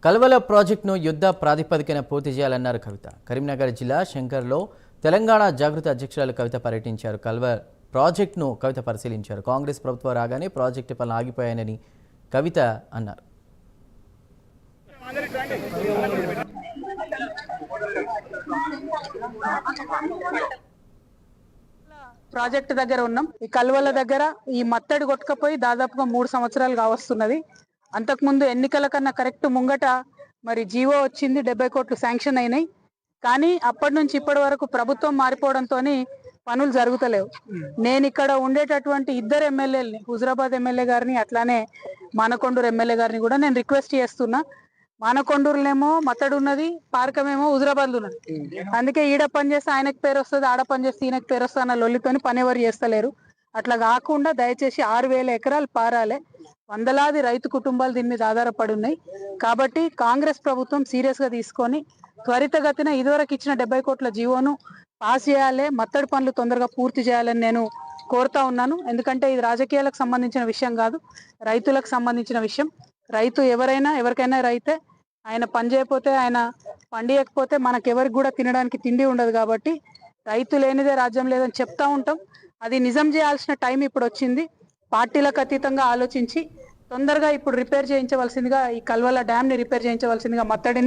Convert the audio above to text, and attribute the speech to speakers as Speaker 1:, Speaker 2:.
Speaker 1: కల్వల ప్రాజెక్టును యుద్ధ ప్రాతిపదికన పూర్తి చేయాలన్నారు కవిత. కరీంనగర్ జిల్లా శంకర్లో తెలంగాణ జాగృతి అధ్యక్షురాలు కవిత పర్యటించారు. కల్వల్ ప్రాజెక్టును కవిత పరిశీలించారు. కాంగ్రెస్ ప్రభుత్వం రాగానే ప్రాజెక్టు పనులు ఆగిపోయాయని కవిత అన్నారు.
Speaker 2: ప్రాజెక్ట్ దగ్గర ఉన్నాం. ఈ కల్వల దగ్గర ఈ మత్తడి కొట్టుకపోయి దాదాపుగా 3 సంవత్సరాలు కావస్తున్నది. అంతకుముందు ఎన్నికల కన్నా కరెక్ట్ ముంగట మరి జీవో వచ్చింది, 70 కోట్లు శాంక్షన్ అయినాయి. కానీ అప్పటి నుంచి ఇప్పటి వరకు ప్రభుత్వం మారిపోవడంతో పనులు జరుగుతలేవు. నేను ఇక్కడ ఉండేటటువంటి 2 ఎమ్మెల్యేలని, హుజరాబాద్ ఎమ్మెల్యే గారిని అట్లానే మానకొండూరు ఎమ్మెల్యే గారిని కూడా నేను రిక్వెస్ట్ చేస్తున్నా. మానకొండూరులేమో మత్తడి ఉన్నది, పార్కమేమో హుజరాబాద్లో ఉన్నది. అందుకే ఈడ పని చేస్తే ఆయనకు పేరు వస్తుంది, ఆడ పని చేస్తే ఈయనకు పేరు వస్తుంది అన్న లొల్లితోని పని ఎవరు చేస్తలేరు. అట్లా కాకుండా దయచేసి 6,000 ఎకరాలు పారాలే. వందలాది రైతు కుటుంబాలు దీని మీద ఆధారపడి ఉన్నాయి. కాబట్టి కాంగ్రెస్ ప్రభుత్వం సీరియస్ గా తీసుకొని త్వరితగతిన ఇదివరకు ఇచ్చిన 70 కోట్ల జీవోను పాస్ చేయాలి, మత్తడి పనులు తొందరగా పూర్తి చేయాలని నేను కోరుతా ఉన్నాను. ఎందుకంటే ఇది రాజకీయాలకు సంబంధించిన విషయం కాదు, రైతులకు సంబంధించిన విషయం. రైతు ఎవరికైనా రైతే. ఆయన పని చేయకపోతే, ఆయన పండియకపోతే మనకెవరికి కూడా తినడానికి తిండి ఉండదు. కాబట్టి రైతు లేనిదే రాజ్యం లేదని చెప్తా ఉంటాం. అది నిజం చేయాల్సిన టైం ఇప్పుడు వచ్చింది. పార్టీలకు అతీతంగా ఆలోచించి తొందరగా ఇప్పుడు రిపేర్ చేయించవలసిందిగా, ఈ కల్వల డ్యామ్ ని రిపేర్ చేయించవలసిందిగా, మత్తడిని